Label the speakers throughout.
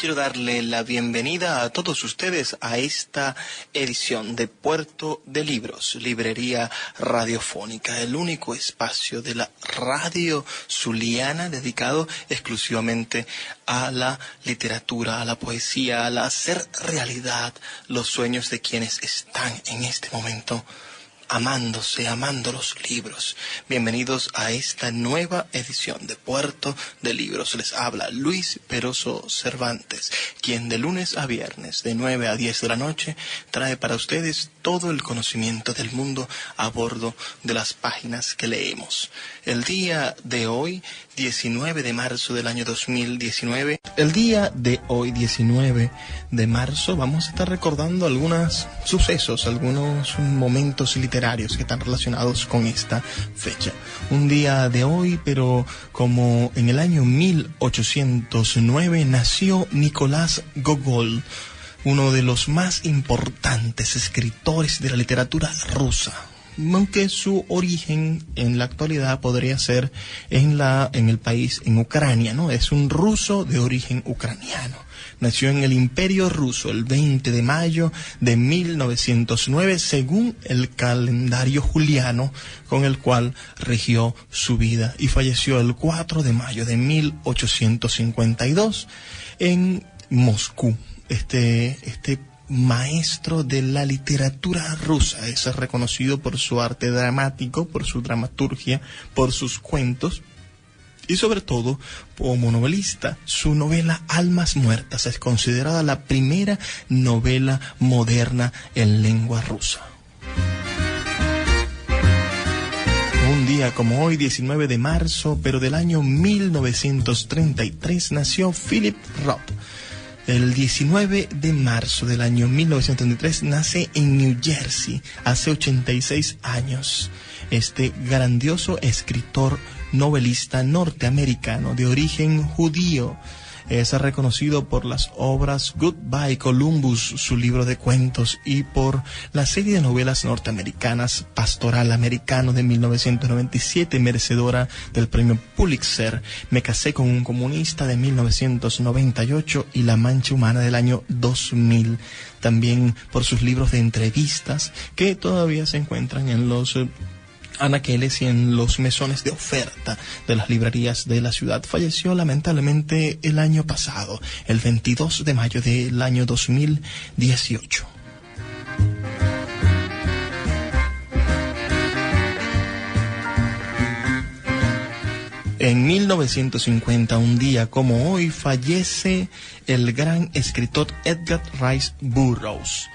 Speaker 1: quiero darle la bienvenida a todos ustedes a esta edición de Puerto de Libros, librería radiofónica, el único espacio de la radio zuliana dedicado exclusivamente a la literatura, a la poesía, al hacer realidad los sueños de quienes están en este momento amándose, amando los libros. Bienvenidos a esta nueva edición de Puerto de Libros. Les habla Luis Peroso Cervantes, quien de lunes a viernes, de 9 a 10 de la noche, trae para ustedes todo el conocimiento del mundo a bordo de las páginas que leemos. El día de hoy, 19 de marzo del año 2019, el día de hoy, 19 de marzo, vamos a estar recordando algunos sucesos, algunos momentos literarios que están relacionados con esta fecha. Un día de hoy, pero como en el año 1809 nació Nicolás Gogol, uno de los más importantes escritores de la literatura rusa, aunque su origen en la actualidad podría ser en el país, en Ucrania, ¿no? Es un ruso de origen ucraniano. Nació en el Imperio Ruso el 20 de mayo de 1909, según el calendario juliano con el cual rigió su vida, y falleció el 4 de mayo de 1852 en Moscú. Este maestro de la literatura rusa es reconocido por su arte dramático, por su dramaturgia, por sus cuentos y sobre todo como novelista. Su novela Almas Muertas es considerada la primera novela moderna en lengua rusa. Un día como hoy, 19 de marzo, pero del año 1933, nació Philip Roth. El 19 de marzo del año 1933 nace en New Jersey, hace 86 años, este grandioso escritor novelista norteamericano de origen judío. Es reconocido por las obras Goodbye Columbus, su libro de cuentos, y por la serie de novelas norteamericanas Pastoral Americano de 1997, merecedora del premio Pulitzer, Me casé con un comunista de 1998 y La Mancha Humana del año 2000. También por sus libros de entrevistas que todavía se encuentran en los anaqueles y en los mesones de oferta de las librerías de la ciudad. Falleció lamentablemente el año pasado, el 22 de mayo del año 2018. En 1950, un día como hoy, fallece el gran escritor Edgar Rice Burroughs,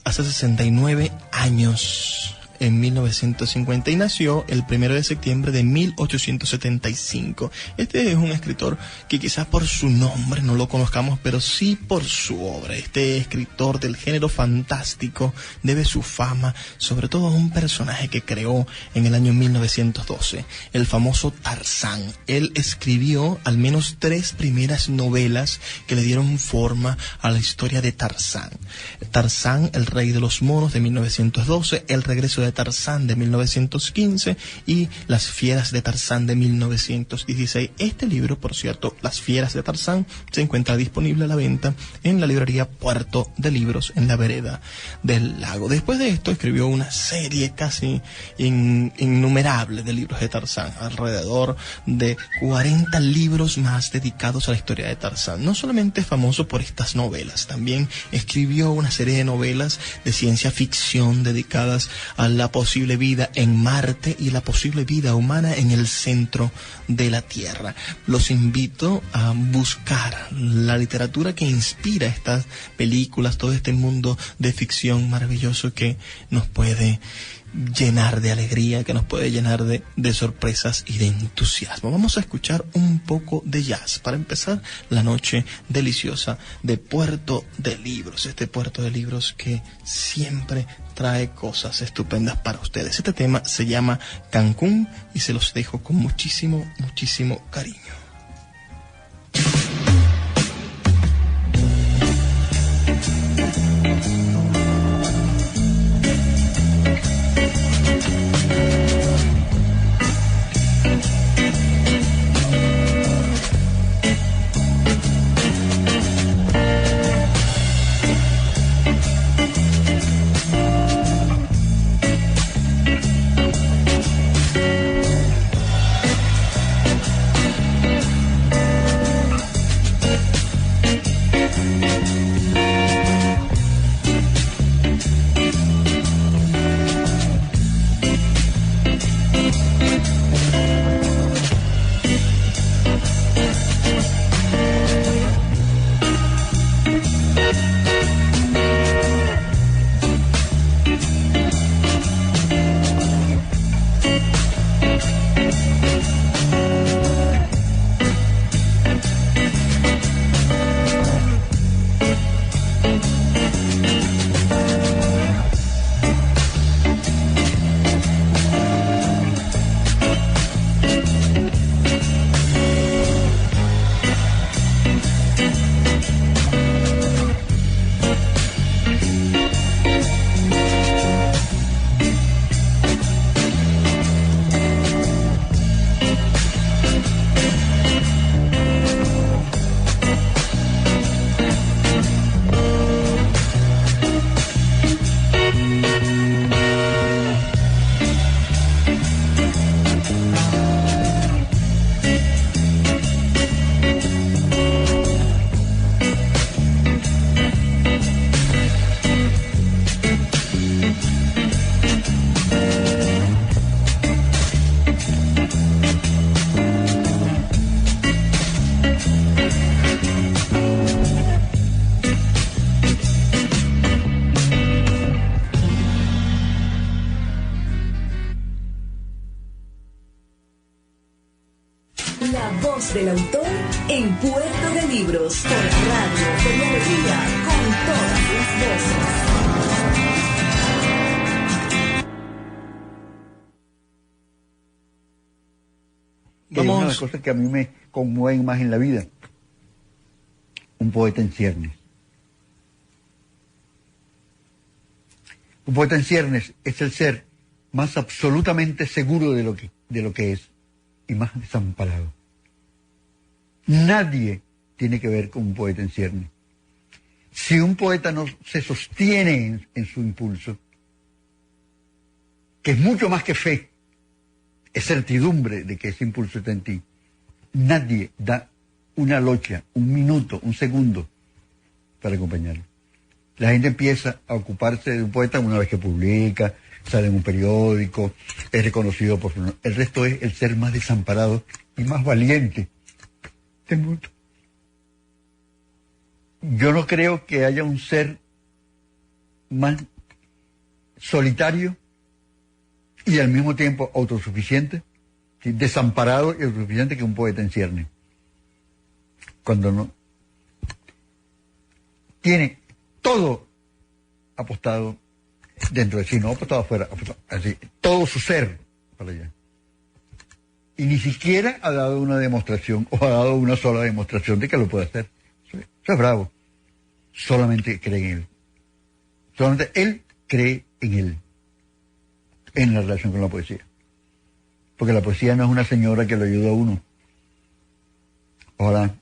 Speaker 1: hace 69 años. En 1950, y nació el 1 de septiembre de 1875. Este es un escritor que quizás por su nombre no lo conozcamos, pero sí por su obra. Este escritor del género fantástico debe su fama sobre todo a un personaje que creó en el año 1912, el famoso Tarzán. Él escribió al menos 3 primeras novelas que le dieron forma a la historia de Tarzán. Tarzán, el rey de los monos, de 1912, El regreso de Tarzán, de 1915, y Las fieras de Tarzán, de 1916. Este libro, por cierto, Las fieras de Tarzán, se encuentra disponible a la venta en la librería Puerto de Libros, en la vereda del lago. Después de esto escribió una serie casi innumerable de libros de Tarzán, alrededor de 40 libros más dedicados a la historia de Tarzán. No solamente es famoso por estas novelas, también escribió una serie de novelas de ciencia ficción dedicadas a la posible vida en Marte y la posible vida humana en el centro de la Tierra. Los invito a buscar la literatura que inspira estas películas, todo este mundo de ficción maravilloso que nos puede llenar de alegría, que nos puede llenar de sorpresas y de entusiasmo. Vamos a escuchar un poco de jazz para empezar la noche deliciosa de Puerto de Libros, este Puerto de Libros que siempre trae cosas estupendas para ustedes. Este tema se llama Cancún y se los dejo con muchísimo, muchísimo cariño.
Speaker 2: voz del autor en Puerto de Libros por Radio Fe y Alegría, con todas las voces.
Speaker 3: Que es una de las cosas que a mí me conmueven más en la vida. Un poeta en ciernes. Un poeta en ciernes es el ser más absolutamente seguro de lo que es y más desamparado. Nadie tiene que ver con un poeta en ciernes. Si un poeta no se sostiene en su impulso, que es mucho más que fe, es certidumbre de que ese impulso está en ti, nadie da una locha, un minuto, un segundo para acompañarlo. La gente empieza a ocuparse de un poeta una vez que publica, sale en un periódico, es reconocido por su... El resto es el ser más desamparado y más valiente del mundo. Yo no creo que haya un ser más solitario y al mismo tiempo autosuficiente, ¿sí? Desamparado y autosuficiente que un poeta en cierne. Cuando no tiene todo apostado dentro de sí, no apostado afuera, apostado, así, todo su ser para allá. Y ni siquiera ha dado una demostración, o ha dado una sola demostración de que lo puede hacer. Eso es bravo. Solamente cree en él. Solamente él cree en él. En la relación con la poesía. Porque la poesía no es una señora que lo ayuda a uno. Ojalá.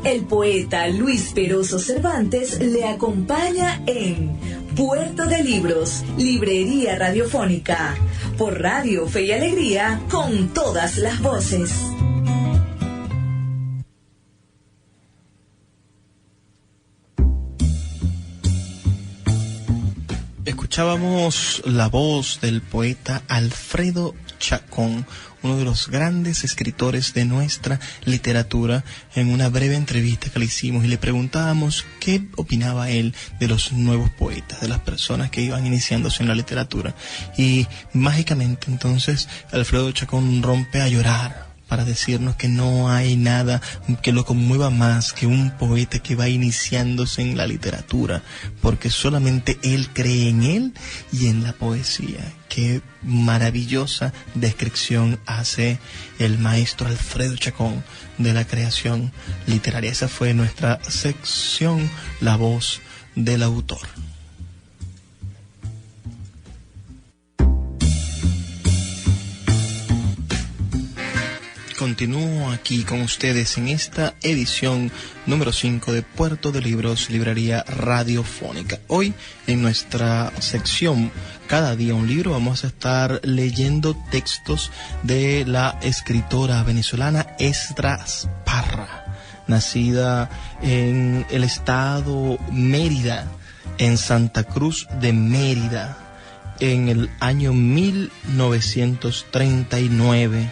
Speaker 2: El poeta Luis Peroso Cervantes le acompaña en Puerto de Libros, Librería Radiofónica, por Radio Fe y Alegría, con todas las voces.
Speaker 1: Escuchábamos la voz del poeta Alfredo Chacón, uno de los grandes escritores de nuestra literatura, en una breve entrevista que le hicimos y le preguntábamos qué opinaba él de los nuevos poetas, de las personas que iban iniciándose en la literatura. Y mágicamente entonces Alfredo Chacón rompe a llorar para decirnos que no hay nada que lo conmueva más que un poeta que va iniciándose en la literatura, porque solamente él cree en él y en la poesía. Qué maravillosa descripción hace el maestro Alfredo Chacón de la creación literaria. Esa fue nuestra sección, La Voz del Autor. Continúo aquí con ustedes en esta edición número 5 de Puerto de Libros, Librería Radiofónica. Hoy, en nuestra sección Cada día un libro, vamos a estar leyendo textos de la escritora venezolana Esdras Parra, nacida en el estado Mérida, en Santa Cruz de Mérida, en el año 1939.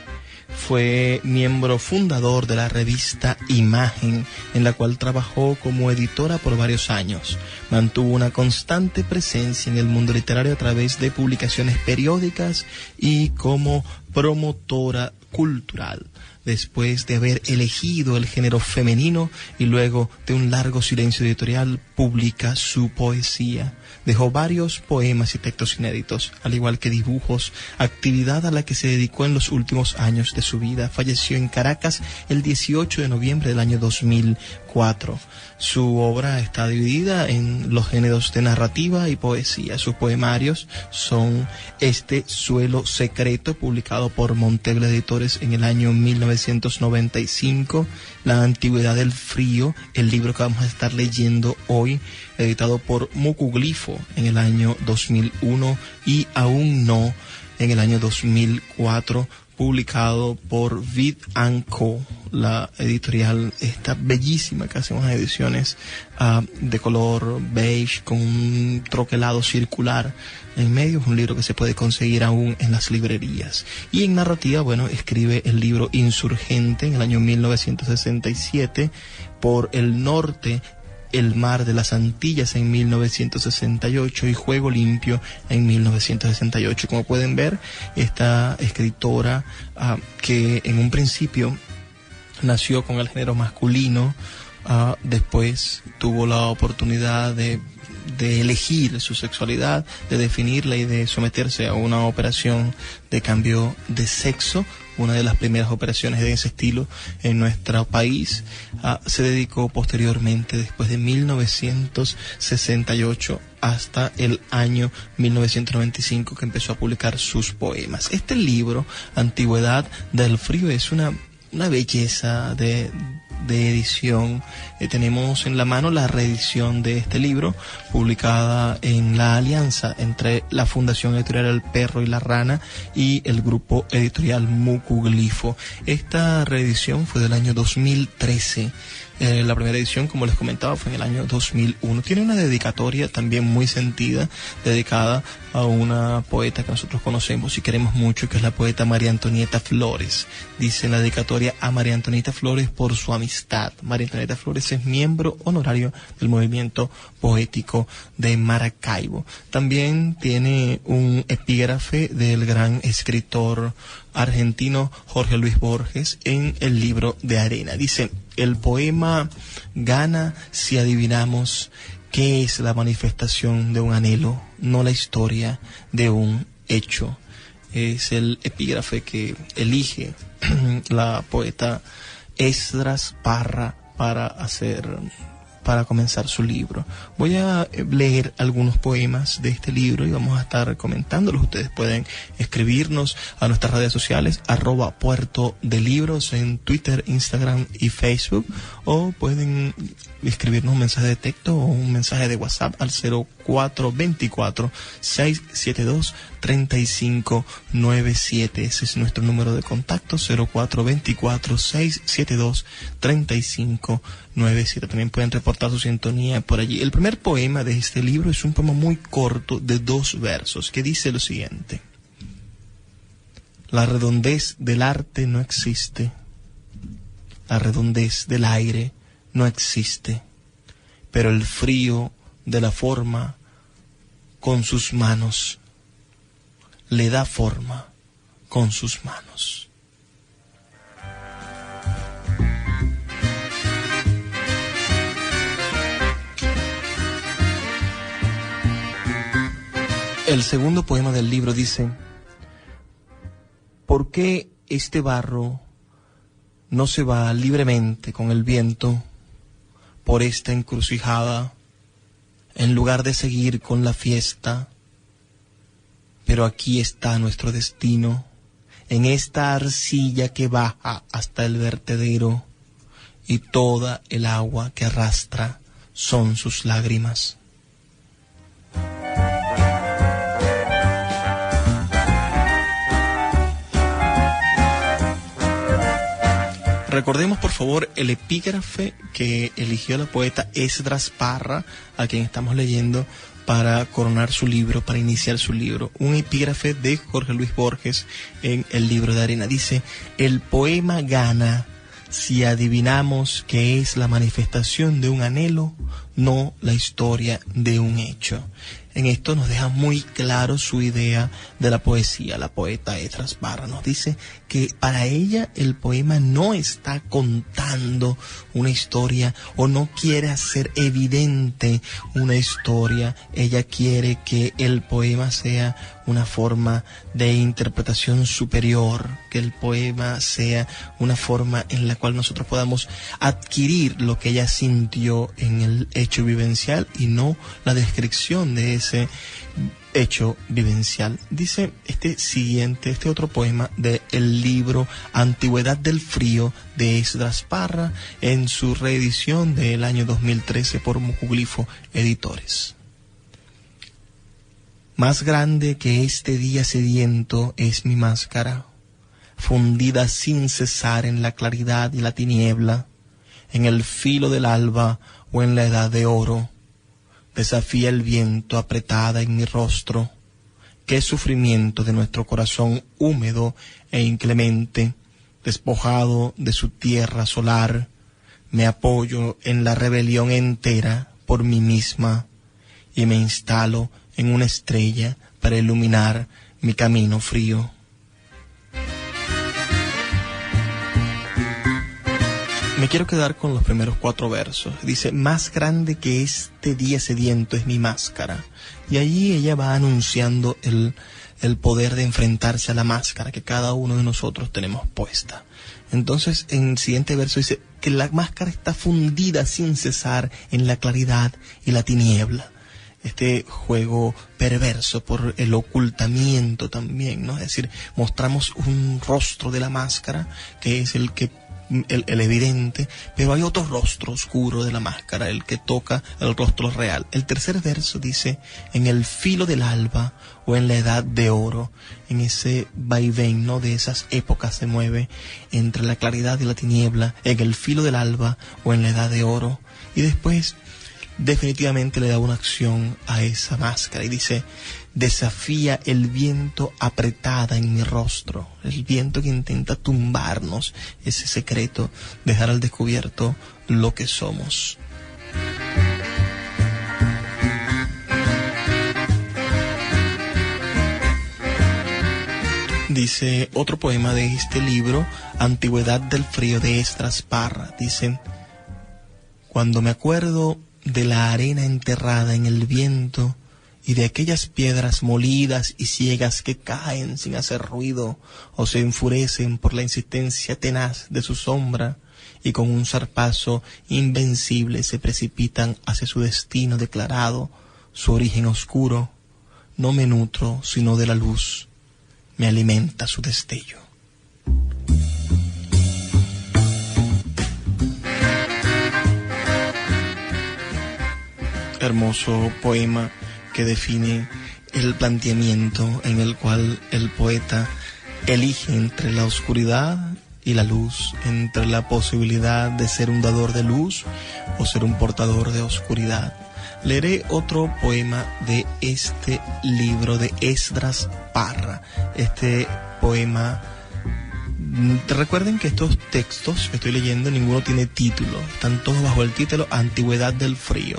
Speaker 1: Fue miembro fundador de la revista Imagen, en la cual trabajó como editora por varios años. Mantuvo una constante presencia en el mundo literario a través de publicaciones periódicas y como promotora cultural. Después de haber elegido el género femenino y luego de un largo silencio editorial, publica su poesía. Dejó varios poemas y textos inéditos, al igual que dibujos, actividad a la que se dedicó en los últimos años de su vida. Falleció en Caracas el 18 de noviembre del año 2004. Su obra está dividida en los géneros de narrativa y poesía. Sus poemarios son Este suelo secreto, publicado por Montebla Editores en el año 1995, La antigüedad del frío, el libro que vamos a estar leyendo hoy, editado por Mucuglifo en el año 2001, y Aún no, en el año 2004, publicado por Vid & Co, la editorial esta bellísima que hace unas ediciones de color beige con un troquelado circular en medio. Es un libro que se puede conseguir aún en las librerías. Y en narrativa, bueno, escribe el libro Insurgente en el año 1967, Por el Norte, El mar de las Antillas en 1968 y Juego Limpio en 1968. Como pueden ver, esta escritora que en un principio nació con el género masculino, después tuvo la oportunidad de elegir su sexualidad, de definirla y de someterse a una operación de cambio de sexo, una de las primeras operaciones de ese estilo en nuestro país. Se dedicó posteriormente, después de 1968 hasta el año 1995, que empezó a publicar sus poemas. Este libro, Antigüedad del Frío, es una belleza de edición. Tenemos en la mano la reedición de este libro, publicada en la alianza entre la Fundación Editorial El Perro y la Rana y el grupo editorial Mucuglifo. Esta reedición fue del año 2013. La primera edición, como les comentaba, fue en el año 2001. Tiene una dedicatoria también muy sentida, dedicada a una poeta que nosotros conocemos y queremos mucho, que es la poeta María Antonieta Flores. Dice en la dedicatoria: a María Antonieta Flores por su amistad. María Antonieta Flores es miembro honorario del movimiento poético de Maracaibo. También tiene un epígrafe del gran escritor argentino Jorge Luis Borges en el libro de Arena. Dice: el poema gana si adivinamos qué es la manifestación de un anhelo, no la historia de un hecho. Es el epígrafe que elige la poeta Esdras Parra para comenzar su libro. Voy a leer algunos poemas de este libro y vamos a estar comentándolos. Ustedes pueden escribirnos a nuestras redes sociales, @Puerto de Libros en Twitter, Instagram y Facebook, o pueden escribirnos un mensaje de texto o un mensaje de WhatsApp al 0424-672-3597. Ese es nuestro número de contacto, 0424-672-3597. También pueden reportar su sintonía por allí. El primer poema de este libro es un poema muy corto de 2 versos que dice lo siguiente: la redondez del arte no existe, la redondez del aire no existe, pero el frío de la forma con sus manos le da forma con sus manos. El segundo poema del libro dice: ¿por qué este barro no se va libremente con el viento por esta encrucijada, en lugar de seguir con la fiesta? Pero aquí está nuestro destino, en esta arcilla que baja hasta el vertedero, y toda el agua que arrastra son sus lágrimas. Recordemos, por favor, el epígrafe que eligió la poeta Esdras Parra, a quien estamos leyendo para coronar su libro, para iniciar su libro. Un epígrafe de Jorge Luis Borges en el libro de Arena. Dice: el poema gana si adivinamos que es la manifestación de un anhelo, no la historia de un hecho. En esto nos deja muy claro su idea de la poesía. La poeta Esdras Parra nos dice que para ella el poema no está contando una historia o no quiere hacer evidente una historia. Ella quiere que el poema sea una forma de interpretación superior, que el poema sea una forma en la cual nosotros podamos adquirir lo que ella sintió en el hecho vivencial y no la descripción de ese hecho vivencial. Dice este otro poema del libro Antigüedad del Frío de Esdras Parra en su reedición del año 2013 por Mucuglifo Editores. Más grande que este día sediento es mi máscara, fundida sin cesar en la claridad y la tiniebla, en el filo del alba o en la edad de oro. Desafía el viento apretada en mi rostro. Qué sufrimiento de nuestro corazón húmedo e inclemente, despojado de su tierra solar, me apoyo en la rebelión entera por mí misma y me instalo en una estrella para iluminar mi camino frío. Me quiero quedar con los primeros 4 versos. Dice, más grande que este día sediento es mi máscara. Y allí ella va anunciando el poder de enfrentarse a la máscara que cada uno de nosotros tenemos puesta. Entonces, en el siguiente verso dice que la máscara está fundida sin cesar en la claridad y la tiniebla. Este juego perverso por el ocultamiento también, ¿no? Es decir, mostramos un rostro de la máscara que es el evidente, pero hay otro rostro oscuro de la máscara, el que toca el rostro real. El tercer verso dice, en el filo del alba o en la edad de oro, en ese vaivén, ¿no? De esas épocas se mueve entre la claridad y la tiniebla, en el filo del alba o en la edad de oro, y después definitivamente le da una acción a esa máscara y dice, desafía el viento apretada en mi rostro, el viento que intenta tumbarnos ese secreto, dejar al descubierto lo que somos. Dice otro poema de este libro, Antigüedad del frío, de Esdras Parra. Dice, cuando me acuerdo de la arena enterrada en el viento y de aquellas piedras molidas y ciegas que caen sin hacer ruido o se enfurecen por la insistencia tenaz de su sombra y con un zarpazo invencible se precipitan hacia su destino declarado, su origen oscuro, no me nutro sino de la luz, me alimenta su destello. Hermoso poema que define el planteamiento en el cual el poeta elige entre la oscuridad y la luz, entre la posibilidad de ser un dador de luz o ser un portador de oscuridad. Leeré otro poema de este libro de Esdras Parra. Este poema, recuerden que estos textos que estoy leyendo ninguno tiene título, están todos bajo el título Antigüedad del frío,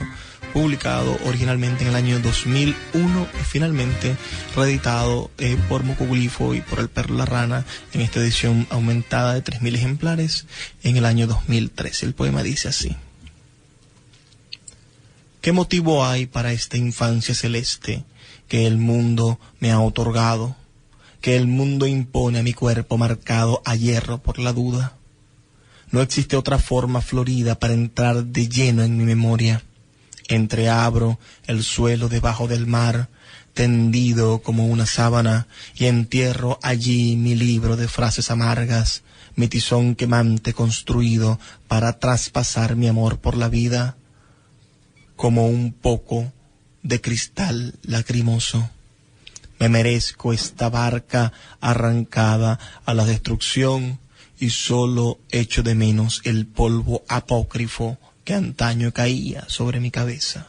Speaker 1: publicado originalmente en el año 2001 y finalmente reeditado por Mocoglifo y por El Perro y la Rana en esta edición aumentada de 3.000 ejemplares en el año 2013. El poema dice así: ¿qué motivo hay para esta infancia celeste que el mundo me ha otorgado, que el mundo impone a mi cuerpo marcado a hierro por la duda? No existe otra forma florida para entrar de lleno en mi memoria. Entreabro el suelo debajo del mar, tendido como una sábana, y entierro allí mi libro de frases amargas, mi tizón quemante construido para traspasar mi amor por la vida, como un poco de cristal lacrimoso. Me merezco esta barca arrancada a la destrucción y solo echo de menos el polvo apócrifo que antaño caía sobre mi cabeza.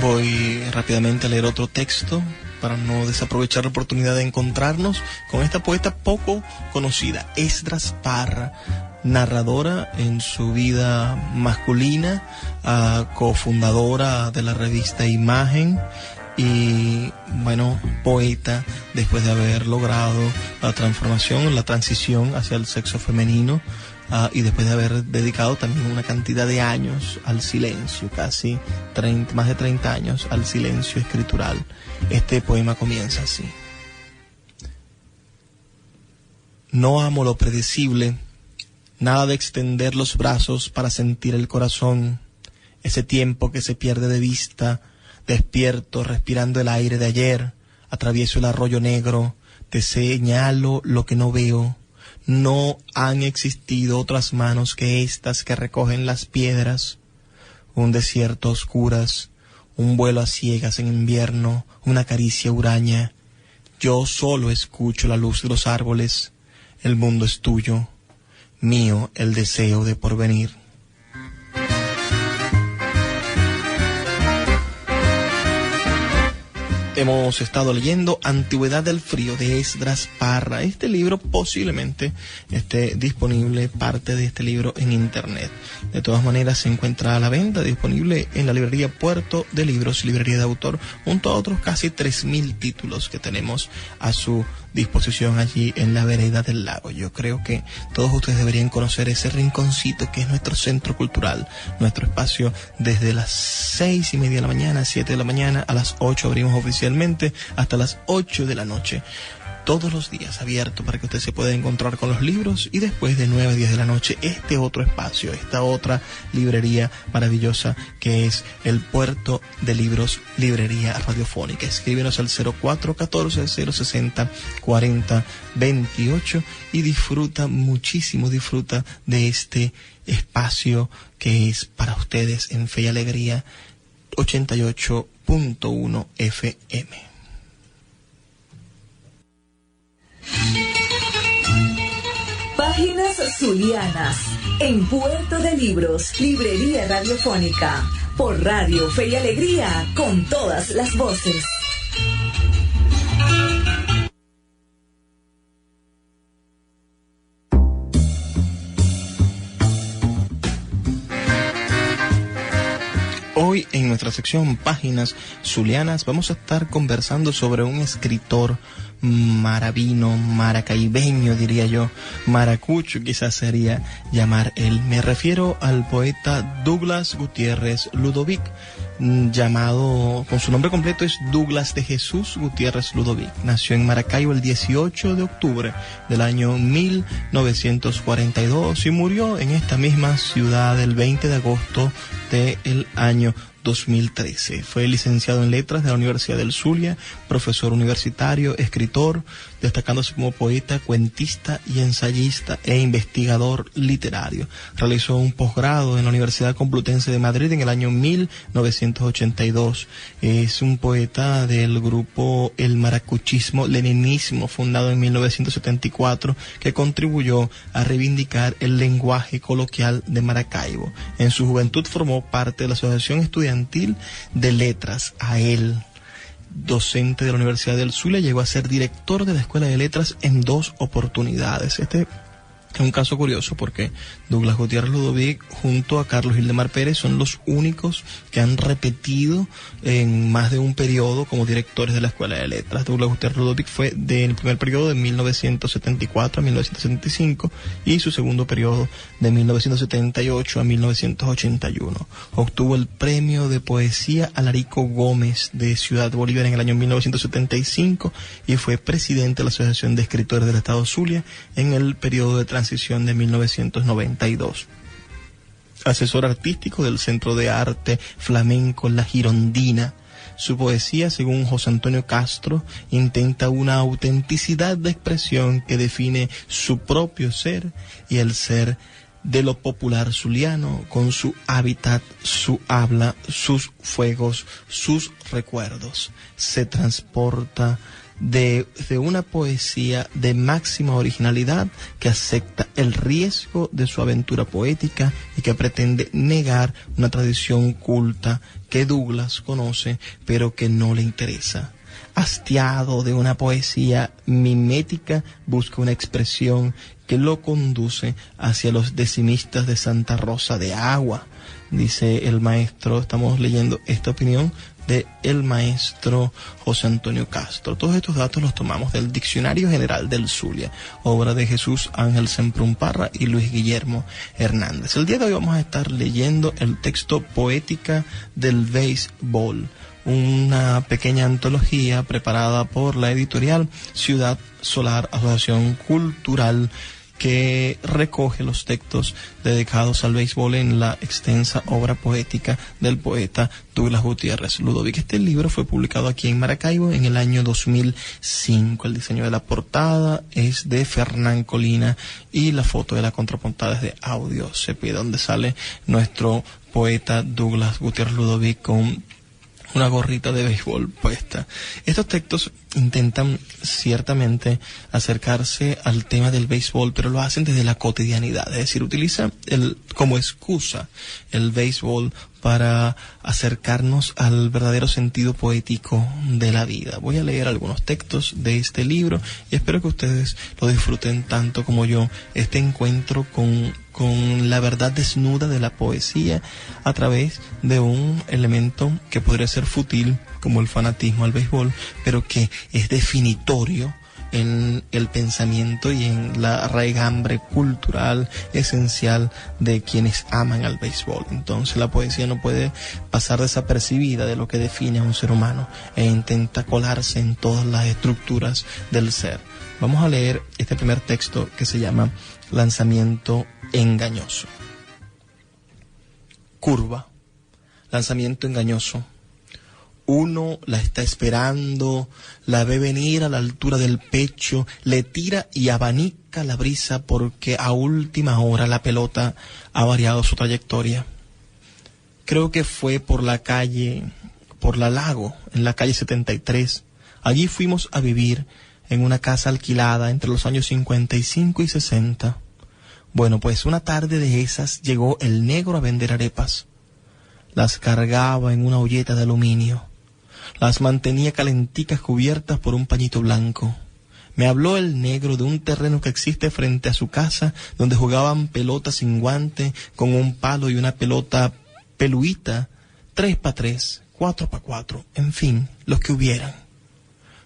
Speaker 1: Voy rápidamente a leer otro texto para no desaprovechar la oportunidad de encontrarnos con esta poeta poco conocida, Esdras Parra, narradora en su vida masculina, cofundadora de la revista Imagen, y bueno, poeta después de haber logrado la transformación, la transición hacia el sexo femenino, y después de haber dedicado también una cantidad de años al silencio, casi más de 30 años al silencio escritural. Este poema comienza así: no amo lo predecible, nada de extender los brazos para sentir el corazón, ese tiempo que se pierde de vista. Despierto, respirando el aire de ayer, atravieso el arroyo negro, te señalo lo que no veo. No han existido otras manos que estas que recogen las piedras. Un desierto a oscuras, un vuelo a ciegas en invierno, una caricia huraña. Yo solo escucho la luz de los árboles. El mundo es tuyo, mío el deseo de porvenir. Hemos estado leyendo Antigüedad del Frío de Esdras Parra. Este libro posiblemente esté disponible, parte de este libro, en internet. De todas maneras, se encuentra a la venta, disponible en la librería Puerto de Libros, librería de autor, junto a otros casi 3.000 títulos que tenemos a su disposición allí en la vereda del lago. Yo creo que todos ustedes deberían conocer ese rinconcito que es nuestro centro cultural, nuestro espacio desde las 6:30 de la mañana, 7 de la mañana, a las 8 abrimos oficialmente, hasta las 8 de la noche. Todos los días abierto para que usted se pueda encontrar con los libros, y después de 9 a 10 de la noche este otro espacio, esta otra librería maravillosa que es el Puerto de Libros, librería radiofónica. Escríbenos al 0414-060-4028 y disfruta muchísimo, disfruta de este espacio que es para ustedes en Fe y Alegría 88.1 FM.
Speaker 2: Páginas Zulianas, en Puerto de Libros, librería radiofónica, por Radio Fe y Alegría, con todas las voces.
Speaker 1: Hoy en nuestra sección Páginas Zulianas vamos a estar conversando sobre un escritor maravino, maracaibeño diría yo, maracucho quizás sería llamar él. Me refiero al poeta Douglas Gutiérrez Ludovic, llamado, con su nombre completo es Douglas de Jesús Gutiérrez Ludovic. Nació en Maracaibo el 18 de octubre del año 1942 y murió en esta misma ciudad el 20 de agosto del año 2013. Fue licenciado en Letras de la Universidad del Zulia, profesor universitario, escritor, destacándose como poeta, cuentista y ensayista e investigador literario. Realizó un posgrado en la Universidad Complutense de Madrid en el año 1982. Es un poeta del grupo El Maracuchismo Leninismo, fundado en 1974, que contribuyó a reivindicar el lenguaje coloquial de Maracaibo. En su juventud formó parte de la Asociación Estudiantil de Letras. A él, docente de la Universidad del Zulia, llegó a ser director de la Escuela de Letras en 2 oportunidades. Este es un caso curioso porque Douglas Gutiérrez Ludovic junto a Carlos Gildemar Pérez son los únicos que han repetido en más de un periodo como directores de la Escuela de Letras. Douglas Gutiérrez Ludovic fue del primer periodo de 1974 a 1975 y su segundo periodo de 1978 a 1981. Obtuvo el premio de poesía Alarico Gómez de Ciudad Bolívar en el año 1975 y fue presidente de la Asociación de Escritores del Estado Zulia en el periodo de transición de 1992. Asesor artístico del Centro de Arte Flamenco La Girondina. Su poesía, según José Antonio Castro, intenta una autenticidad de expresión que define su propio ser y el ser de lo popular zuliano, con su hábitat, su habla, sus fuegos, sus recuerdos. Se transporta de una poesía de máxima originalidad que acepta el riesgo de su aventura poética y que pretende negar una tradición culta que Douglas conoce pero que no le interesa. Hastiado de una poesía mimética, busca una expresión que lo conduce hacia los decimistas de Santa Rosa de Agua, dice el maestro. Estamos leyendo esta opinión de el maestro José Antonio Castro. Todos estos datos los tomamos del Diccionario General del Zulia, obra de Jesús Ángel Semprún Parra y Luis Guillermo Hernández. El día de hoy vamos a estar leyendo el texto Poética del Béisbol, una pequeña antología preparada por la editorial Ciudad Solar, Asociación Cultural, que recoge los textos dedicados al béisbol en la extensa obra poética del poeta Douglas Gutiérrez Ludovic. Este libro fue publicado aquí en Maracaibo en el año 2005. El diseño de la portada es de Fernán Colina y la foto de la contraportada es de Audio CP, donde sale nuestro poeta Douglas Gutiérrez Ludovic con una gorrita de béisbol puesta. Estos textos intentan ciertamente acercarse al tema del béisbol, pero lo hacen desde la cotidianidad, es decir, utilizan como excusa el béisbol para acercarnos al verdadero sentido poético de la vida. Voy a leer algunos textos de este libro y espero que ustedes lo disfruten tanto como yo, este encuentro con la verdad desnuda de la poesía a través de un elemento que podría ser fútil como el fanatismo al béisbol, pero que es definitorio en el pensamiento y en la raigambre cultural esencial de quienes aman al béisbol. Entonces la poesía no puede pasar desapercibida de lo que define a un ser humano e intenta colarse en todas las estructuras del ser. Vamos a leer este primer texto que se llama Lanzamiento engañoso. Curva, lanzamiento engañoso. Uno la está esperando, la ve venir a la altura del pecho, le tira y abanica la brisa porque a última hora la pelota ha variado su trayectoria. Creo que fue por la Lago, en la calle 73. Allí fuimos a vivir en una casa alquilada entre los años 55 y 60. Bueno, pues una tarde de esas llegó el negro a vender arepas. Las cargaba en una olleta de aluminio. Las mantenía calenticas cubiertas por un pañito blanco. Me habló el negro de un terreno que existe frente a su casa, donde jugaban pelotas sin guante, con un palo y una pelota peluita, 3x3, 4x4, en fin, los que hubieran.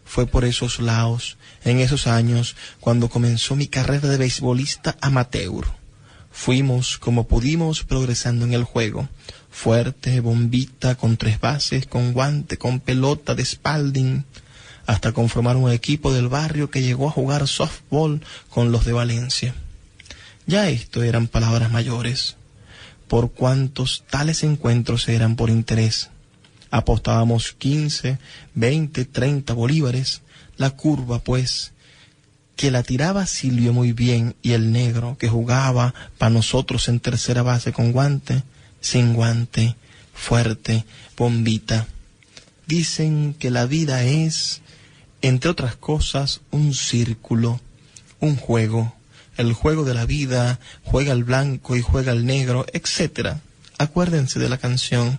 Speaker 1: Fue por esos lados, en esos años, cuando comenzó mi carrera de beisbolista amateur. Fuimos, como pudimos, progresando en el juego. Fuerte, bombita, con 3 bases, con guante, con pelota de Spalding, hasta conformar un equipo del barrio que llegó a jugar softball con los de Valencia. Ya esto eran palabras mayores, por cuantos tales encuentros eran por interés. Apostábamos 15, 20, 30 bolívares, la curva pues, que la tiraba Silvio muy bien, y el negro que jugaba para nosotros en tercera base con guante, sin guante, fuerte, bombita. Dicen que la vida es, entre otras cosas, un círculo, un juego. El juego de la vida, juega el blanco y juega el negro, etc. Acuérdense de la canción.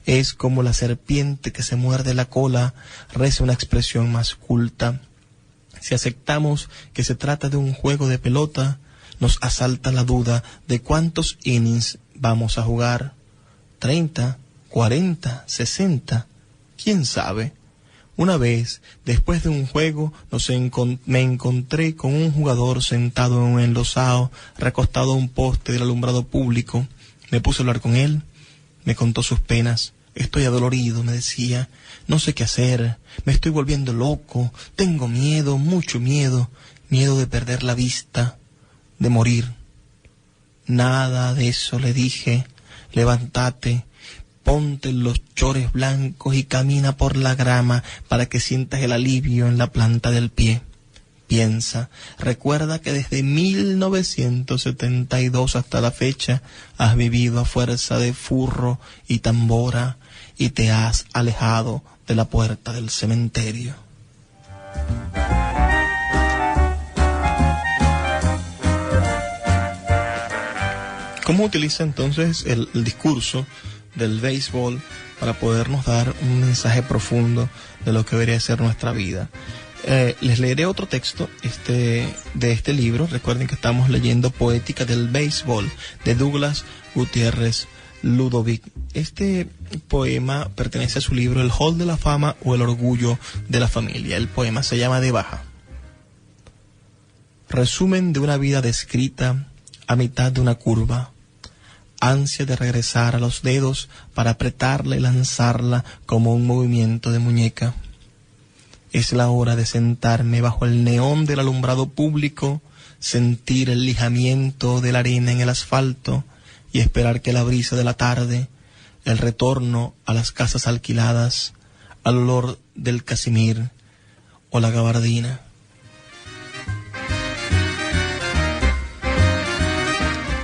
Speaker 1: Es como la serpiente que se muerde la cola, reza una expresión más culta. Si aceptamos que se trata de un juego de pelota, nos asalta la duda de cuántos innings vamos a jugar. 30, 40, 60, quién sabe. Una vez, después de un juego, me encontré con un jugador sentado en un enlosado, recostado a un poste del alumbrado público. Me puse a hablar con él, me contó sus penas. Estoy adolorido, me decía, no sé qué hacer, me estoy volviendo loco, tengo miedo, mucho miedo, miedo de perder la vista, de morir. Nada de eso, le dije, levántate, ponte los chores blancos y camina por la grama para que sientas el alivio en la planta del pie. Piensa, recuerda que desde 1972 hasta la fecha has vivido a fuerza de furro y tambora y te has alejado de la puerta del cementerio. ¿Cómo utiliza entonces el discurso del béisbol para podernos dar un mensaje profundo de lo que debería ser nuestra vida? Les leeré otro texto de este libro. Recuerden que estamos leyendo Poética del Béisbol de Douglas Gutiérrez Ludovic. Este poema pertenece a su libro El Hall de la Fama o El Orgullo de la Familia. El poema se llama De Baja. Resumen de una vida descrita a mitad de una curva. Ansia de regresar a los dedos para apretarla y lanzarla como un movimiento de muñeca. Es la hora de sentarme bajo el neón del alumbrado público, sentir el lijamiento de la arena en el asfalto y esperar que la brisa de la tarde, el retorno a las casas alquiladas, al olor del casimir o la gabardina.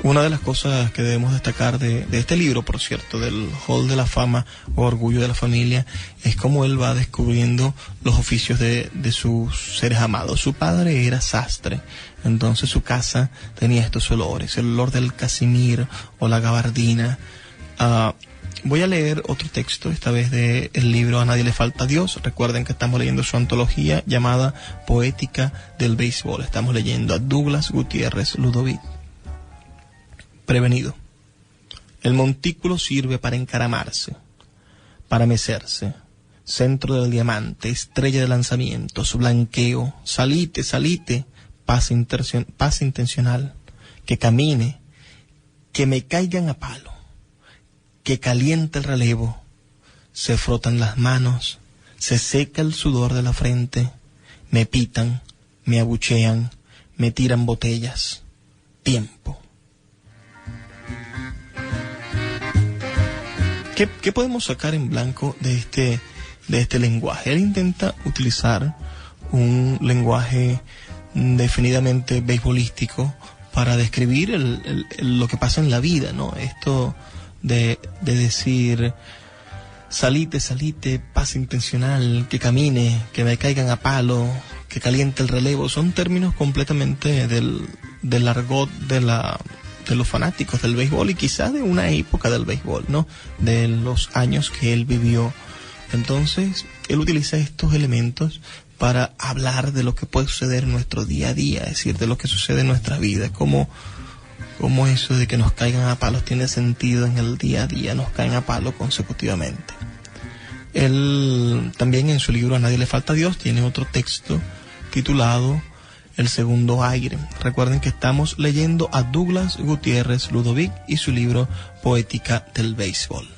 Speaker 1: Una de las cosas que debemos destacar de este libro, por cierto, del Hall de la Fama o Orgullo de la Familia, es cómo él va descubriendo los oficios de sus seres amados. Su padre era sastre, entonces su casa tenía estos olores, el olor del casimir o la gabardina. Voy a leer otro texto, esta vez del libro A Nadie Le Falta Dios. Recuerden que estamos leyendo su antología llamada Poética del Béisbol. Estamos leyendo a Douglas Gutiérrez Ludovic. Prevenido. El montículo sirve para encaramarse, para mecerse. Centro del diamante, estrella de lanzamientos, blanqueo, salite, pase intencional, que camine, que me caigan a palo, que caliente el relevo, se frotan las manos, se seca el sudor de la frente, me pitan, me abuchean, me tiran botellas, tiempo. ¿Qué podemos sacar en blanco de este lenguaje? Él intenta utilizar un lenguaje definidamente beisbolístico para describir lo que pasa en la vida, ¿no? Esto de decir salite, pase intencional, que camine, que me caigan a palo, que caliente el relevo, son términos completamente del argot de los fanáticos del béisbol y quizás de una época del béisbol, ¿no? De los años que él vivió. Entonces, él utiliza estos elementos para hablar de lo que puede suceder en nuestro día a día, es decir, de lo que sucede en nuestra vida, como eso de que nos caigan a palos tiene sentido en el día a día, nos caen a palo consecutivamente. Él también en su libro A Nadie Le Falta Dios tiene otro texto titulado El Segundo Aire. Recuerden que estamos leyendo a Douglas Gutiérrez Ludovic y su libro Poética del Béisbol.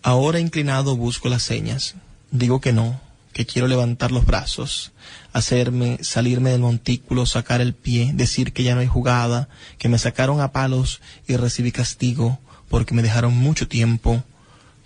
Speaker 1: Ahora inclinado busco las señas, digo que no, que quiero levantar los brazos, salirme del montículo, sacar el pie, decir que ya no hay jugada, que me sacaron a palos y recibí castigo porque me dejaron mucho tiempo,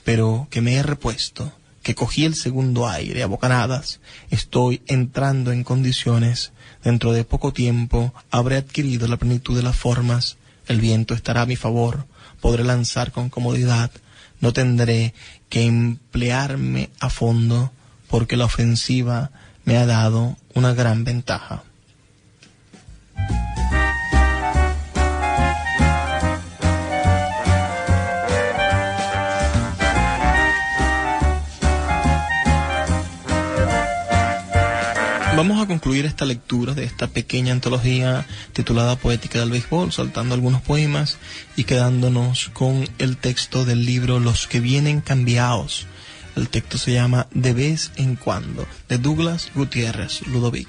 Speaker 1: pero que me he repuesto, que cogí el segundo aire a bocanadas, estoy entrando en condiciones, dentro de poco tiempo habré adquirido la plenitud de las formas, el viento estará a mi favor, podré lanzar con comodidad, no tendré que emplearme a fondo, porque la ofensiva me ha dado una gran ventaja. Vamos a concluir esta lectura de esta pequeña antología titulada Poética del Béisbol, saltando algunos poemas y quedándonos con el texto del libro Los que vienen cambiados. El texto se llama De vez en cuando, de Douglas Gutiérrez Ludovic.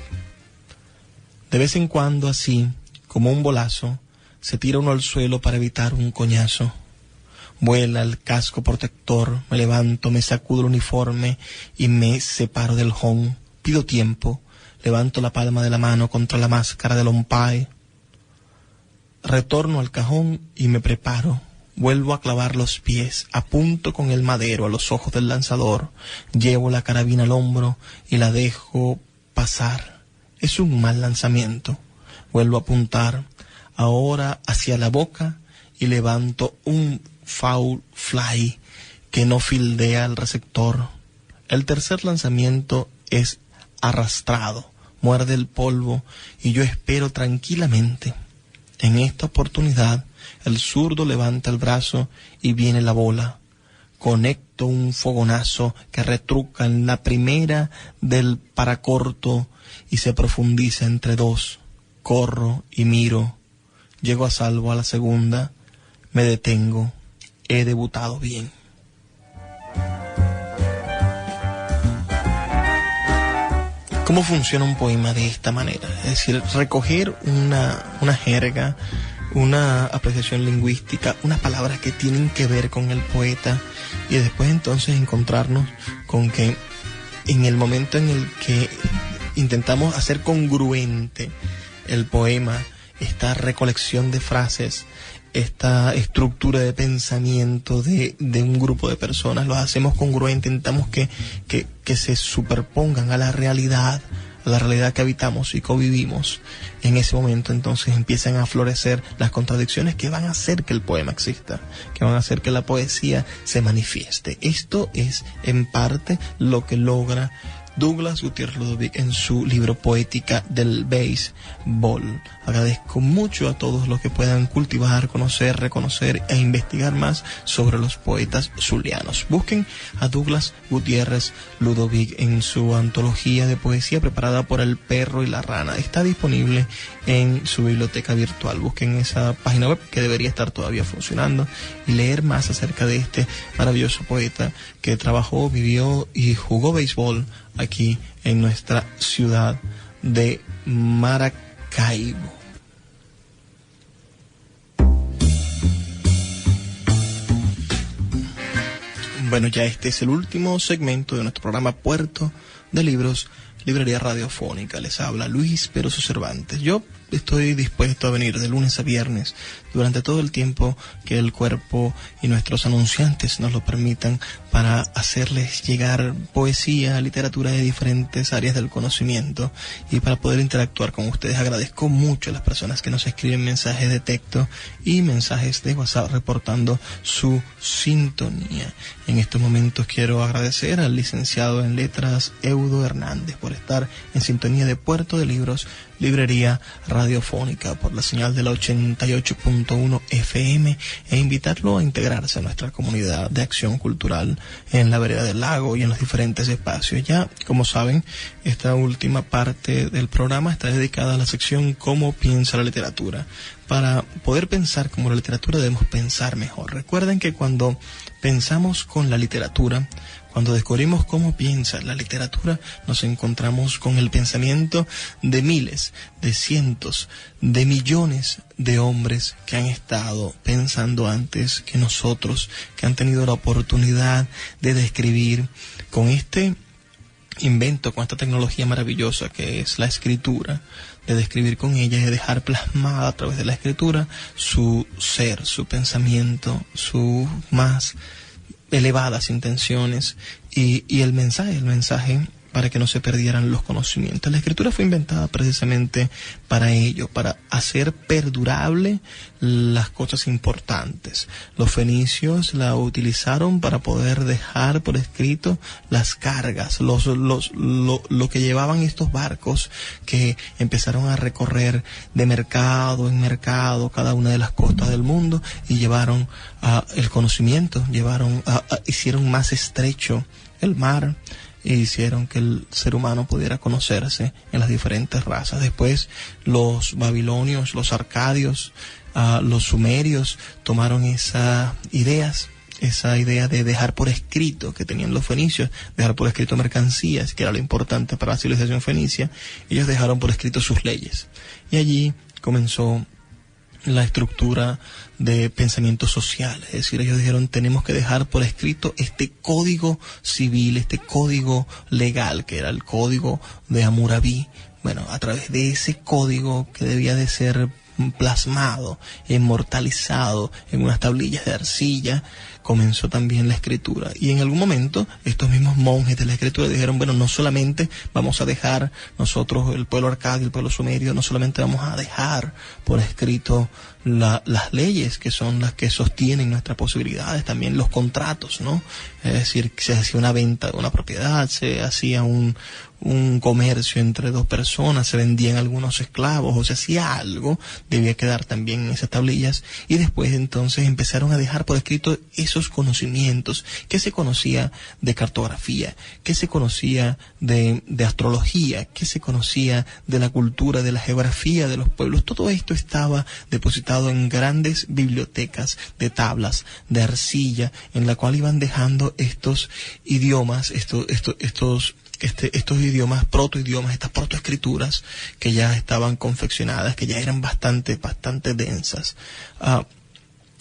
Speaker 1: De vez en cuando, así, como un bolazo, se tira uno al suelo para evitar un coñazo. Vuela el casco protector, me levanto, me sacudo el uniforme y me separo del home. Pido tiempo, levanto la palma de la mano contra la máscara del umpire. Retorno al cajón y me preparo. Vuelvo a clavar los pies, apunto con el madero a los ojos del lanzador, llevo la carabina al hombro y la dejo pasar. Es un mal lanzamiento. Vuelvo a apuntar, ahora hacia la boca, y levanto un foul fly que no fildea al receptor. El tercer lanzamiento es arrastrado, muerde el polvo y yo espero tranquilamente. En esta oportunidad, el zurdo levanta el brazo y viene la bola. Conecto un fogonazo que retruca en la primera del paracorto y se profundiza entre dos. Corro y miro. Llego a salvo a la segunda. Me detengo. He debutado bien. ¿Cómo funciona un poema de esta manera? Es decir, recoger una jerga, una apreciación lingüística, unas palabras que tienen que ver con el poeta y después entonces encontrarnos con que en el momento en el que intentamos hacer congruente el poema, esta recolección de frases, esta estructura de pensamiento de un grupo de personas, lo hacemos congruente, intentamos que se superpongan a la realidad que habitamos y convivimos. En ese momento entonces empiezan a florecer las contradicciones que van a hacer que el poema exista, que van a hacer que la poesía se manifieste. Esto es en parte lo que logra Douglas Gutiérrez Ludovic en su libro Poética del Béisbol. Agradezco mucho a todos los que puedan cultivar, conocer, reconocer e investigar más sobre los poetas zulianos. Busquen a Douglas Gutiérrez Ludovic en su antología de poesía preparada por El Perro y la Rana. Está disponible en su biblioteca virtual. Busquen esa página web que debería estar todavía funcionando y leer más acerca de este maravilloso poeta que trabajó, vivió y jugó béisbol aquí en nuestra ciudad de Maracaibo. Bueno, ya este es el último segmento de nuestro programa Puerto de Libros, Librería Radiofónica. Les habla Luis Peroso Cervantes. Yo estoy dispuesto a venir de lunes a viernes durante todo el tiempo que el cuerpo y nuestros anunciantes nos lo permitan, para hacerles llegar poesía, literatura de diferentes áreas del conocimiento y para poder interactuar con ustedes. Agradezco mucho a las personas que nos escriben mensajes de texto y mensajes de WhatsApp reportando su sintonía. En estos momentos quiero agradecer al licenciado en Letras Eudo Hernández por estar en sintonía de Puerto de Libros, Librería Radiofónica, por la señal de la 88.1 FM, e invitarlo a integrarse a nuestra comunidad de acción cultural en la vereda del lago y en los diferentes espacios. Ya, como saben, esta última parte del programa está dedicada a la sección Cómo piensa la literatura. Para poder pensar como la literatura debemos pensar mejor. Recuerden que cuando pensamos con la literatura, cuando descubrimos cómo piensa la literatura, nos encontramos con el pensamiento de miles, de cientos, de millones de hombres que han estado pensando antes que nosotros, que han tenido la oportunidad de describir con este invento, con esta tecnología maravillosa que es la escritura, de describir con ella y de dejar plasmada a través de la escritura su ser, su pensamiento, sus más elevadas intenciones y el mensaje para que no se perdieran los conocimientos. La escritura fue inventada precisamente para ello, para hacer perdurable las cosas importantes. Los fenicios la utilizaron para poder dejar por escrito las cargas, lo que llevaban estos barcos que empezaron a recorrer de mercado en mercado cada una de las costas del mundo y llevaron el conocimiento, hicieron más estrecho el mar, e hicieron que el ser humano pudiera conocerse en las diferentes razas. Después los babilonios, los arcadios, los sumerios tomaron esa idea de dejar por escrito que tenían los fenicios, dejar por escrito mercancías, que era lo importante para la civilización fenicia. Ellos dejaron por escrito sus leyes. Y allí comenzó la estructura de pensamiento social. Es decir, ellos dijeron, tenemos que dejar por escrito este código civil, este código legal, que era el código de Hammurabi. Bueno, a través de ese código que debía de ser plasmado, inmortalizado en unas tablillas de arcilla, comenzó también la escritura. Y en algún momento estos mismos monjes de la escritura dijeron, bueno, no solamente vamos a dejar nosotros, el pueblo arcadio, el pueblo sumerio, no solamente vamos a dejar por escrito las leyes, que son las que sostienen nuestras posibilidades, también los contratos, ¿no? Es decir, se hacía una venta de una propiedad, se hacía un comercio entre dos personas, se vendían algunos esclavos, o se hacía algo, debía quedar también en esas tablillas. Y después entonces empezaron a dejar por escrito esos conocimientos. ¿Qué se conocía de cartografía? ¿Qué se conocía de astrología? ¿Qué se conocía de la cultura, de la geografía de los pueblos? Todo esto estaba depositado en grandes bibliotecas de tablas, de arcilla, en la cual iban dejando estos idiomas, estos idiomas, protoidiomas, estas protoescrituras que ya estaban confeccionadas, que ya eran bastante densas.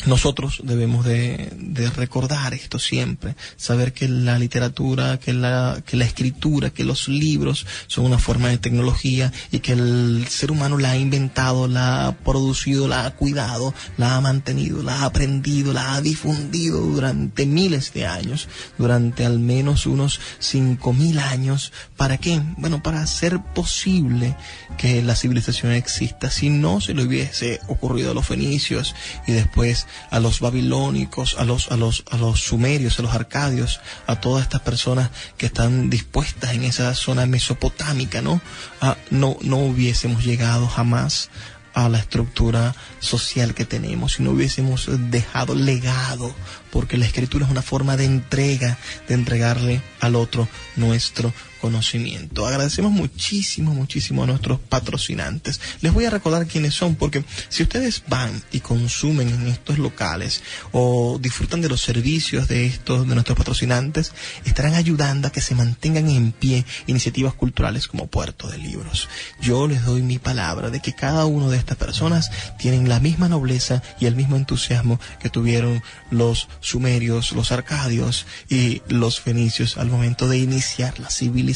Speaker 1: Nosotros debemos de recordar esto siempre, saber que la literatura, que la escritura, que los libros son una forma de tecnología y que el ser humano la ha inventado, la ha producido, la ha cuidado, la ha mantenido, la ha aprendido, la ha difundido durante miles de años, durante al menos unos 5.000 años. ¿Para qué? Bueno, para hacer posible que la civilización exista. Si no se le hubiese ocurrido a los fenicios y después a los babilónicos, a los sumerios, a los arcadios, a todas estas personas que están dispuestas en esa zona mesopotámica, ¿no? No hubiésemos llegado jamás a la estructura social que tenemos, si no hubiésemos dejado legado, porque la escritura es una forma de entrega, de entregarle al otro nuestro conocimiento. Agradecemos muchísimo a nuestros patrocinantes. Les voy a recordar quiénes son, porque si ustedes van y consumen en estos locales o disfrutan de los servicios de nuestros patrocinantes, estarán ayudando a que se mantengan en pie iniciativas culturales como Puerto de Libros. Yo les doy mi palabra de que cada una de estas personas tienen la misma nobleza y el mismo entusiasmo que tuvieron los sumerios, los arcadios y los fenicios al momento de iniciar la civilización.